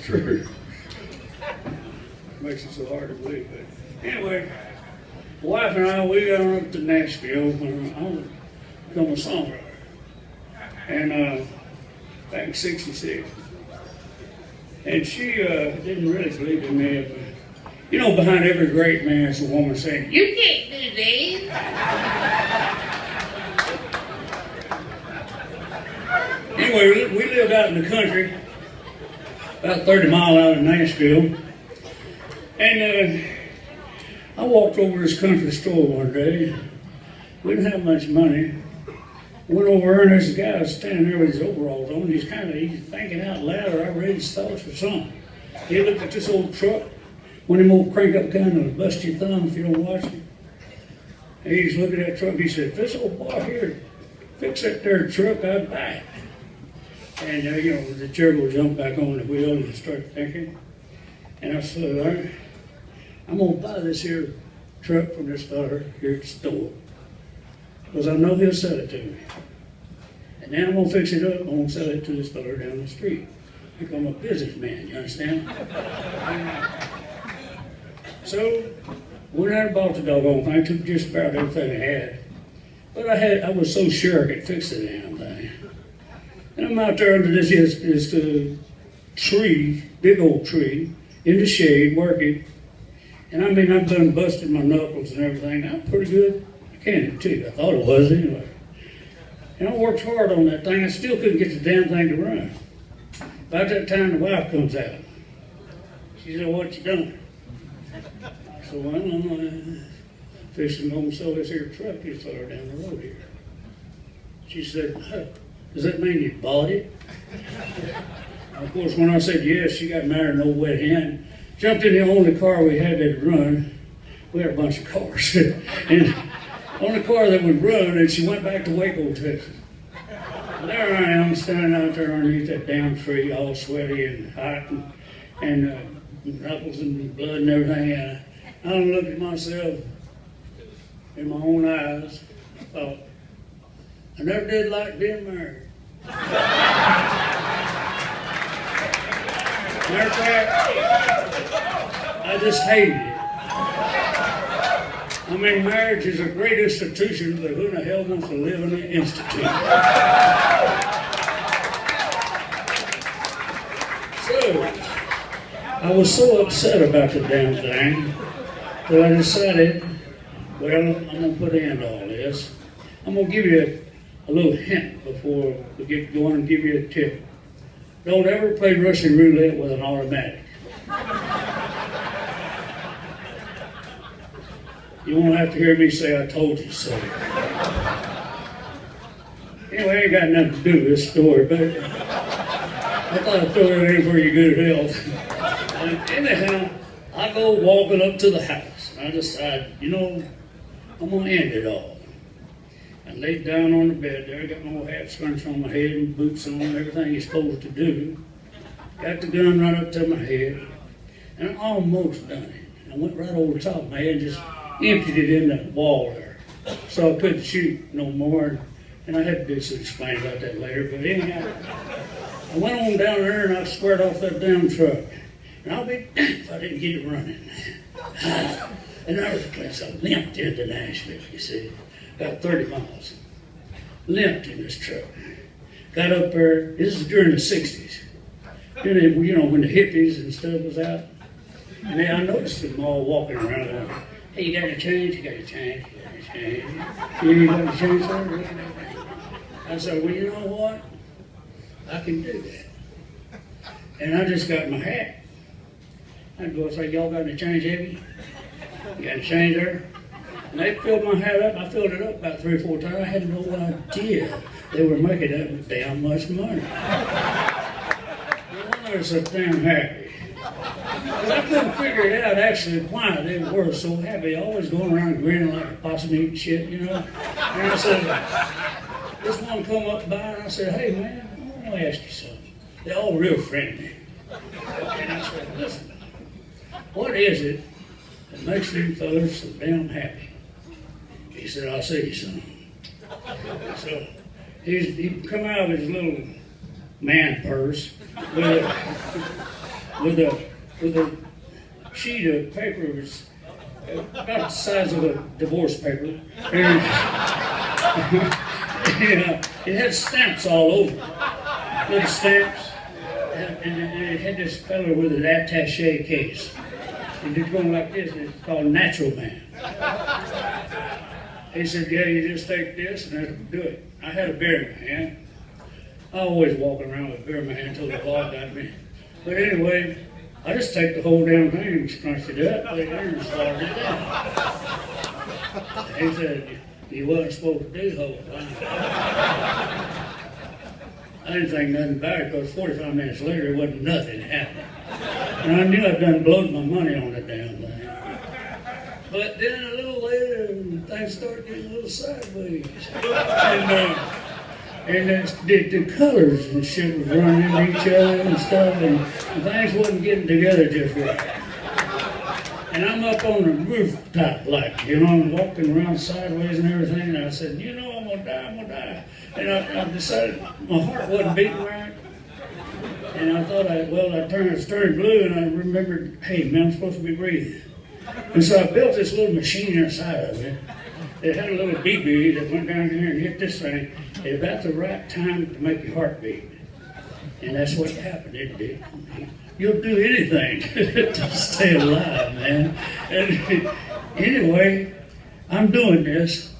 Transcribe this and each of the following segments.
true. Makes it so hard to believe. But anyway, the wife and I, we got on up to Nashville when I was become a songwriter. And back in '66. And she didn't really believe in me. But, you know, behind every great man is a woman saying, "You can't do that." Anyway, we lived out in the country, about 30 miles out of Nashville. And I walked over to this country store one day. We didn't have much money. Went over and there's a guy standing there with his overalls on. He's thinking out loud, or I read his thoughts or something. He looked at this old truck, one of them old crank up kind of bust your thumb if you don't watch it. And he's looking at that truck. He said, "If this old boy here fix that there truck, I'd buy it." And you know, the gerbil jumped back on the wheel and started thinking. And I said, "All right, I'm gonna buy this here truck from this fella here at the store, because I know he'll sell it to me. And then I'm gonna fix it up, I'm gonna sell it to this fella down the street. Become a businessman, you understand?" So, went out and bought the doggone thing, took just about everything I had. But I was so sure I could fix the damn thing. And I'm out there under this tree, big old tree, in the shade, working. And I mean, I've done busted my knuckles and everything. I'm pretty good mechanic too. I thought it was anyway. And I worked hard on that thing. I still couldn't get the damn thing to run. About that time, the wife comes out. She said, "What you doing?" I said, "Well, I'm fixing to sell this here truck this fella down the road here." She said, "Huh, does that mean you bought it?" Of course, when I said yes, she got mad and no wet hand. Jumped in the only car we had that would run. We had a bunch of cars. And on the car that would run, and she went back to Waco, Texas. And there I am, standing out there underneath that damn tree, all sweaty and hot, and knuckles and blood and everything. And I looked at myself in my own eyes. I thought, I never did like being married. Matter of fact, I just hated it. I mean, marriage is a great institution, but who the hell wants to live in an institute? So, I was so upset about the damn thing that I decided, well, I'm going to put an end to all this. I'm going to give you a little hint before we get going and give you a tip. Don't ever play Russian roulette with an automatic. You won't have to hear me say I told you so. Anyway, I ain't got nothing to do with this story, but I thought I'd throw it in for your good health. And anyhow, I go walking up to the house. And I decide, you know, I'm going to end it all. I laid down on the bed there, got my old hat scrunched on my head and boots on, everything you're supposed to do. Got the gun right up to my head, and I almost done it. I went right over the top of my head and just emptied it in the wall there. So I couldn't shoot no more, and I had to do some explaining about that later. But anyhow, I went on down there and I squared off that damn truck. And I'll be damned if I didn't get it running. And there was a place I limped into Nashville, you see. About 30 miles. Limped in this truck. Got up there, this is during the 60s. You know, when the hippies and stuff was out. And then I noticed them all walking around going, "Hey, you got any change? You got any change? You got any change? You got any change, sir?" I said, "Well, you know what? I can do that." And I just got my hat. I'd go say, "Y'all got any change, heavy? You got any change there?" And they filled my hat up. I filled it up about 3 or 4 times. I had no idea they were making that damn much money. I was so damn happy. Because I couldn't figure it out actually why they were so happy. Always going around grinning like a possum eating shit, you know. And I said, this one come up by and I said, "Hey man, I want to ask you something." They're all real friendly. And I said, "Listen, what is it that makes you fellas so damn happy?" He said, "I'll see you, son." So he come out of his little man purse with with a sheet of paper. It was about the size of a divorce paper. And, it had stamps all over it, little stamps. And it had this fellow with an attache case. And it's going like this, and it's called Natural Man. He said, yeah, you just take this and that'll do it. I had a beer in my hand. I always walking around with a beer in my hand until the law got me. But anyway, I just take the whole damn thing and scrunch it up, put it in and swallowed it down. He said, you wasn't supposed to do the whole thing. I didn't think nothing about it because 45 minutes later, it wasn't nothing happening. And I knew I'd done blowed my money on the damn thing. But then a little later, things started getting a little sideways. And the colors and shit was running into each other and stuff, and things wasn't getting together just right. And I'm up on the rooftop, like, I'm walking around sideways and everything, and I said, I'm gonna die. And I decided my heart wasn't beating right. And I thought, I turned blue, and I remembered, hey, man, I'm supposed to be breathing. And so I built this little machine inside of it. It had a little BB that went down here and hit this thing at about the right time to make your heart beat. And that's what happened, it did. You'll do anything to stay alive, man. And anyway, I'm doing this,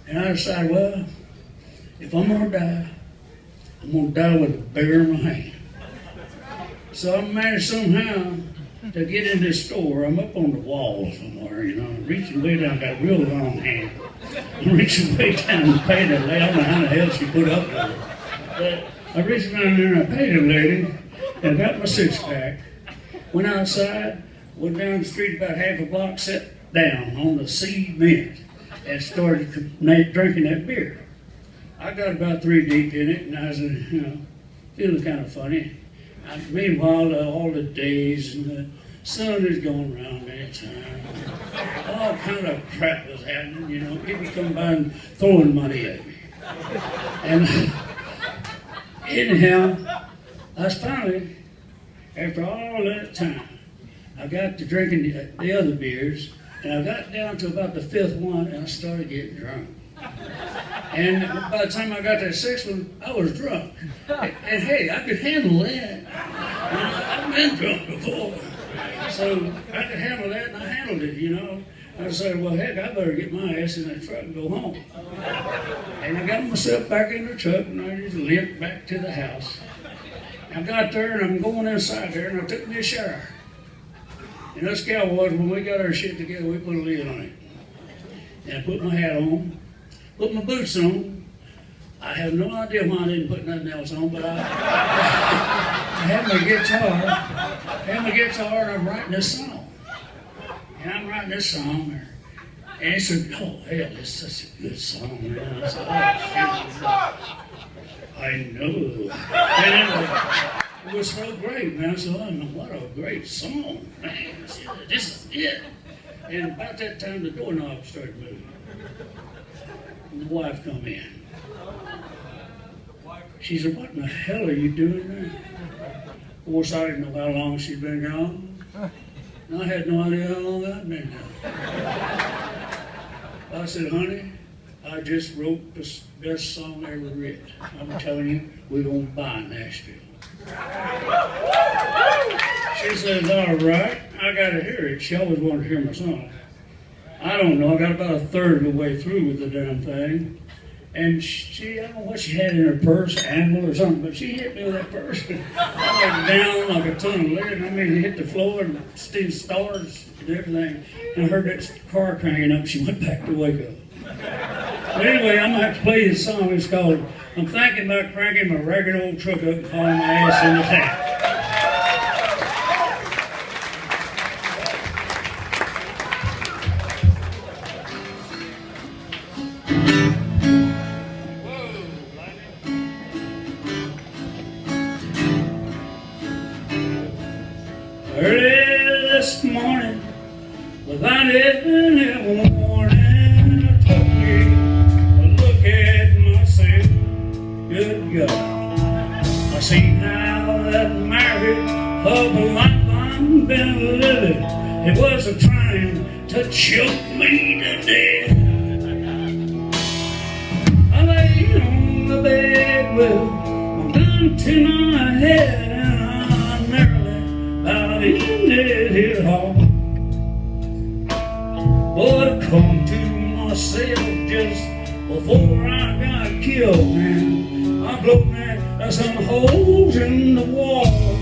and I decided, well, if I'm gonna die, I'm gonna die with a beer in my hand. So I managed somehow to get in this store. I'm up on the wall somewhere, reaching way down, got a real long hand. I'm reaching way down and paid the lady. I don't know how the hell she put up with it. But I reached down there and I paid the lady and got my six-pack. Went outside, went down the street about half a block, sat down on the cement and started drinking that beer. I got about 3 deep in it and I was, feeling kind of funny. Meanwhile, all the days and the sun is going around that time. All kind of crap was happening, people come by and throwing money at me. And anyhow, I was finally, after all that time, I got to drinking the other beers, and I got down to about the 5th one, and I started getting drunk. And by the time I got to the 6th one, I was drunk. And hey, I could handle that. I've been drunk before. So I could handle that, and I handled it, I said, well, heck, I better get my ass in that truck and go home. And I got myself back in the truck, and I just limped back to the house. I got there, and I'm going inside there, and I took me a shower. And us cowboys, when we got our shit together, we put a lid on it. And I put my hat on, put my boots on. I have no idea why I didn't put nothing else on, but I had my guitar, and I'm writing this song. And I'm writing this song, and he said, oh, hell, it's such a good song, man. I said, oh, shit. I know. And it was so great, man. I said, oh, what a great song, man. This is it. And about that time, the doorknob started moving. And the wife come in. She said, what in the hell are you doing there? Of course, I didn't know how long she'd been gone. And I had no idea how long I'd been gone. I said, honey, I just wrote the best song I ever written. I'm telling you, we're going to buy Nashville. She says, all right, I got to hear it. She always wanted to hear my song. I don't know, I got about a third of the way through with the damn thing. And she, I don't know what she had in her purse, anvil or something, but she hit me with that purse. I went down like a ton of lead. I mean, it hit the floor and steel stars and everything. And I heard that car cranking up. She went back to wake up. But anyway, I'm going to have to play this song. It's called, I'm Thinking About Cranking My Ragged Old Truck Up and Hauling My Ass in the Tank. Early this morning, without any warning, I took me a look at myself. Good God, I seen how that married couple might find I'm been living. It was a trying to choke me to death. I lay on the bed with my gun to my head, and I nearly about ended it all. But I come to myself just before I got killed, man. I blew some holes in the wall.